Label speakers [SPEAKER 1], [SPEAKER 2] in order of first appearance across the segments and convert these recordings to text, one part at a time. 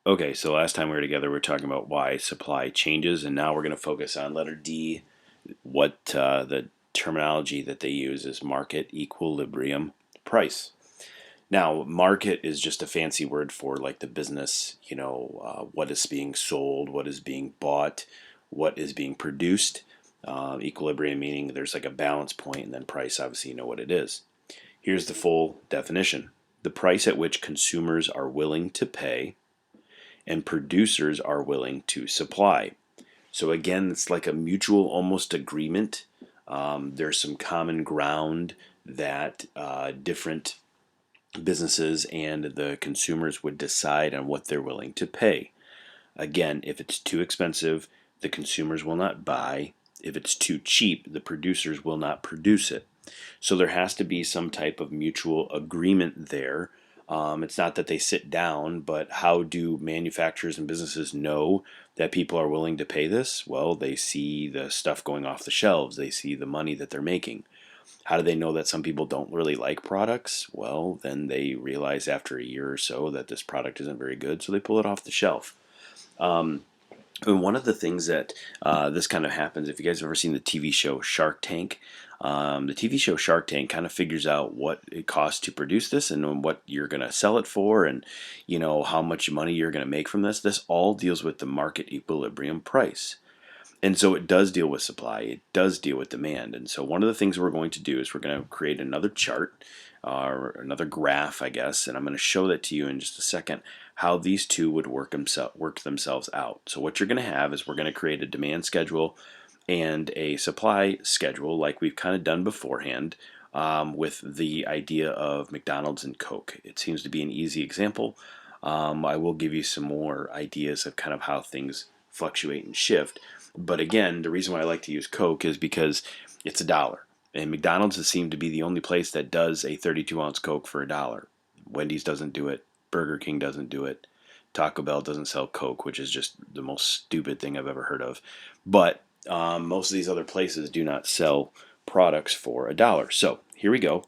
[SPEAKER 1] Okay, so last time we were together, we were talking about why supply changes, and now we're going to focus on letter D. What the terminology that they use is market equilibrium price. Now, market is just a fancy word for like the business, what is being sold, what is being bought, what is being produced. Equilibrium meaning there's like a balance point, and then price, obviously, you know what it is. Here's the full definition: the price at which consumers are willing to pay and producers are willing to supply. So again, it's like a mutual almost agreement. There's some common ground that different businesses and the consumers would decide on what they're willing to pay. Again, if it's too expensive, the consumers will not buy. If it's too cheap, the producers will not produce it. So there has to be some type of mutual agreement there. It's not that they sit down, but how do manufacturers and businesses know that people are willing to pay this? Well, they see the stuff going off the shelves, they see the money that they're making. How do they know that some people don't really like products? Well, then they realize after a year or so that this product isn't very good, so they pull it off the shelf. And one of the things that this kind of happens, if you guys have ever seen the TV show Shark Tank, the TV show Shark Tank kind of figures out what it costs to produce this and what you're going to sell it for, and how much money you're going to make from this. This all deals with the market equilibrium price. And so it does deal with supply, it does deal with demand. And so one of the things we're going to do is we're going to create another chart, or another graph, I guess, and I'm going to show that to you in just a second, how these two would work themselves out. So what you're going to have is we're going to create a demand schedule and a supply schedule like we've kind of done beforehand, with the idea of McDonald's and Coke. It seems to be an easy example. I will give you some more ideas of kind of how things fluctuate and shift. But again, the reason why I like to use Coke is because it's $1. And McDonald's has seemed to be the only place that does a 32-ounce Coke for $1. Wendy's doesn't do it. Burger King doesn't do it. Taco Bell doesn't sell Coke, which is just the most stupid thing I've ever heard of. But most of these other places do not sell products for $1. So here we go.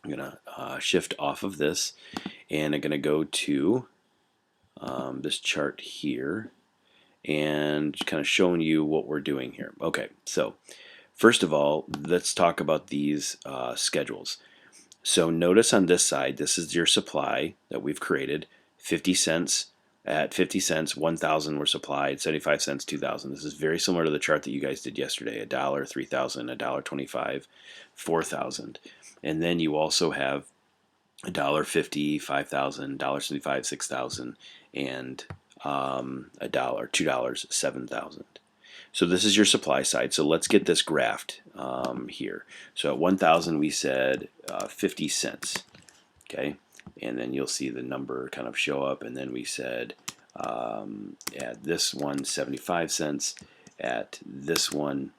[SPEAKER 1] I'm going to shift off of this, and I'm going to go to this chart here, and kind of showing you what we're doing here. Okay, so first of all, let's talk about these schedules. So notice on this side, this is your supply that we've created. 50 cents. At 50 cents, 1,000 were supplied. 75 cents, 2,000. This is very similar to the chart that you guys did yesterday. $1, 3,000, $1.25, 4,000. And then you also have $1.50, 5,000, $1.75, 6,000, and $1, $2, 7,000. So this is your supply side. So let's get this graphed here. So at 1,000 we said 50 cents. Okay, and then you'll see the number kind of show up. And then we said at this one 75 cents. At this one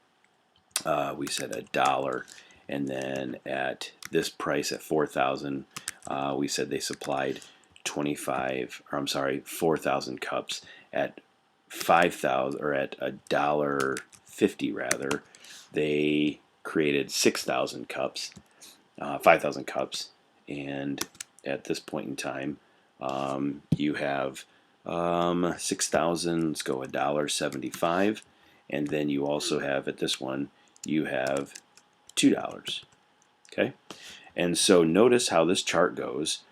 [SPEAKER 1] we said $1. And then at this price at 4,000, we said they supplied 4,000 cups. At 5,000, or at $1.50 rather, they created 6,000 cups, 5,000 cups, and at this point in time, you have 6,000. Let's go $1.75, and then you also have at this one you have $2. Okay, and so notice how this chart goes.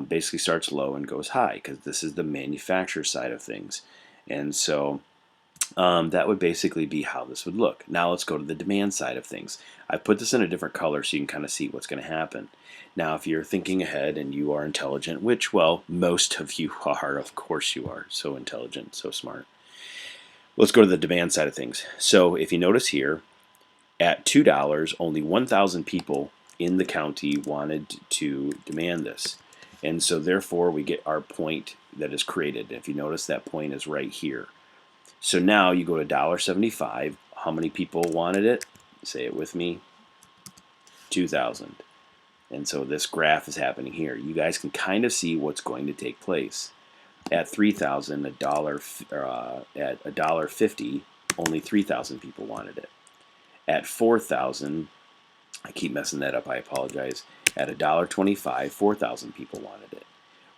[SPEAKER 1] Basically starts low and goes high because this is the manufacturer side of things. And so that would basically be how this would look. Now let's go to the demand side of things. I put this in a different color so you can kind of see what's going to happen. Now if you're thinking ahead and you are intelligent, which, well, most of you are, of course you are, so intelligent, so smart. Let's go to the demand side of things. So if you notice here, at $2, only 1,000 people in the county wanted to demand this. And so therefore we get our point that is created. If you notice, that point is right here. So now you go to $1.75. How many people wanted it? Say it with me. 2,000. And so this graph is happening here. You guys can kind of see what's going to take place. At 3,000, at $1.50, only 3,000 people wanted it. At 4,000, I keep messing that up, I apologize. At $1.25, 4,000 people wanted it.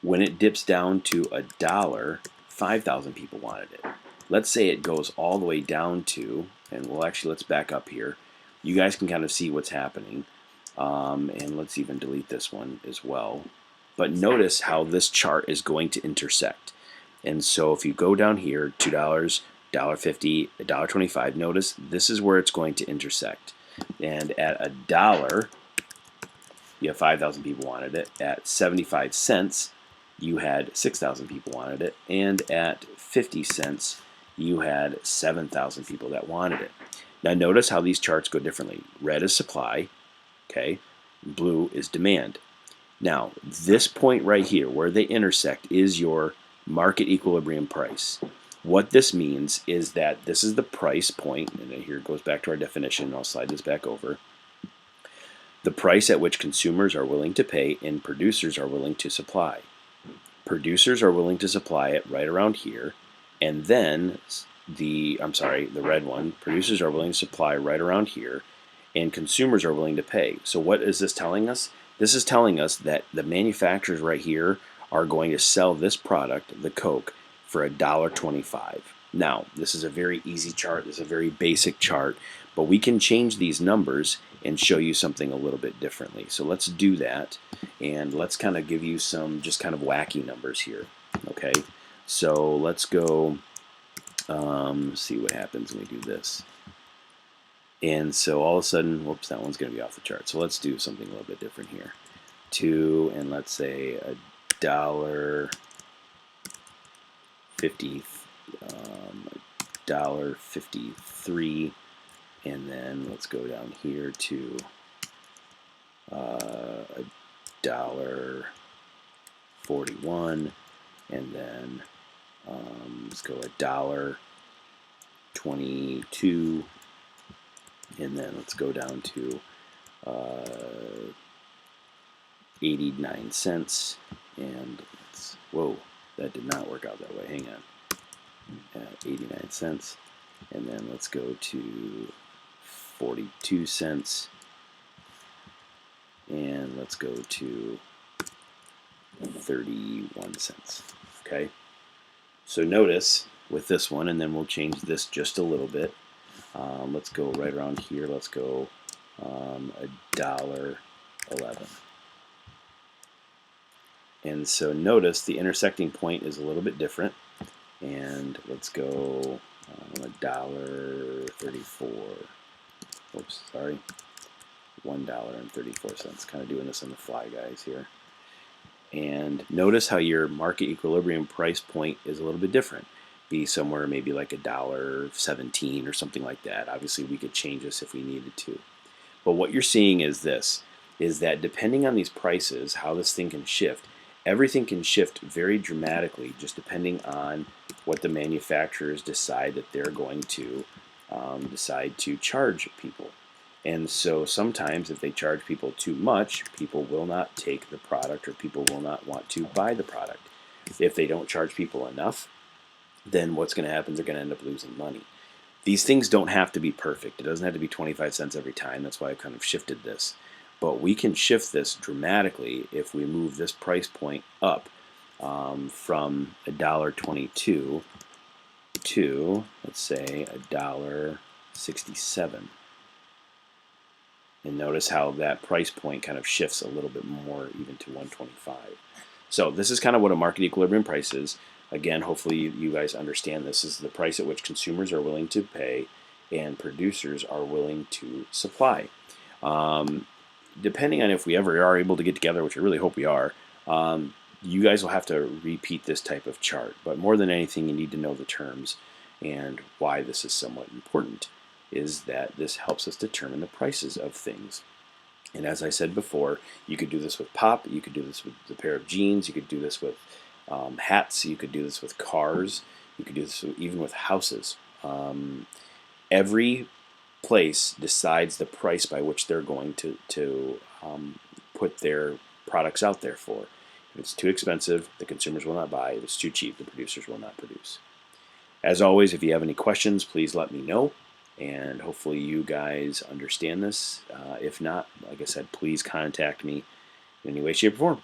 [SPEAKER 1] When it dips down to $1, 5,000 people wanted it. Let's say it goes all the way down to, and let's back up here. You guys can kind of see what's happening. And let's even delete this one as well. But notice how this chart is going to intersect. And so if you go down here, $2, $1.50, $1.25, notice this is where it's going to intersect. And at $1, you have 5,000 people wanted it. At 75 cents, you had 6,000 people wanted it. And at 50 cents, you had 7,000 people that wanted it. Now notice how these charts go differently. Red is supply, okay? Blue is demand. Now, this point right here where they intersect is your market equilibrium price. What this means is that this is the price point, and here it goes back to our definition. I'll slide this back over. The price at which consumers are willing to pay and producers are willing to supply. Producers are willing to supply it right around here, and then the red one, producers are willing to supply right around here, and consumers are willing to pay. So what is this telling us? This is telling us that the manufacturers right here are going to sell this product, the Coke, for $1.25. Now, this is a very easy chart. This is a very basic chart, but we can change these numbers and show you something a little bit differently. So let's do that, and let's kind of give you some just kind of wacky numbers here. Okay, so let's go see what happens when we do this. And so all of a sudden, whoops, that one's going to be off the chart. So let's do something a little bit different here. And let's say $1.50, $1.53, and then let's go down here to $1.41, and then let's go $1.22, and then let's go down to 89 cents, and whoa, that did not work out that way. Hang on. 89 cents, and then let's go to 42 cents, and let's go to 31 cents. Okay, so notice with this one, and then we'll change this just a little bit. Let's go right around here. Let's go $1.11. And so notice the intersecting point is a little bit different. And let's go $1.34. Oops, sorry. $1.34. Kind of doing this on the fly, guys, here. And notice how your market equilibrium price point is a little bit different. Be somewhere maybe like $1.17 or something like that. Obviously, we could change this if we needed to. But what you're seeing is this, is that depending on these prices, how this thing can shift, everything can shift very dramatically just depending on what the manufacturers decide that they're going to decide to charge people. And so sometimes if they charge people too much, people will not take the product, or people will not want to buy the product. If they don't charge people enough, then what's going to happen? They're going to end up losing money. These things don't have to be perfect. It doesn't have to be 25 cents every time. That's why I've kind of shifted this. But we can shift this dramatically if we move this price point up from $1.22 to, let's say, $1.67. And notice how that price point kind of shifts a little bit more, even to $1.25. So this is kind of what a market equilibrium price is. Again, hopefully you guys understand this is the price at which consumers are willing to pay and producers are willing to supply. Depending on if we ever are able to get together, which I really hope we are, you guys will have to repeat this type of chart. But more than anything, you need to know the terms, and why this is somewhat important is that this helps us determine the prices of things. And as I said before, you could do this with pop, you could do this with a pair of jeans, you could do this with hats, you could do this with cars, you could do this even with houses. Every place decides the price by which they're going to put their products out there for. If it's too expensive, the consumers will not buy. If it's too cheap, the producers will not produce. As always, if you have any questions, please let me know, and hopefully you guys understand this. If not, like I said, please contact me in any way, shape, or form.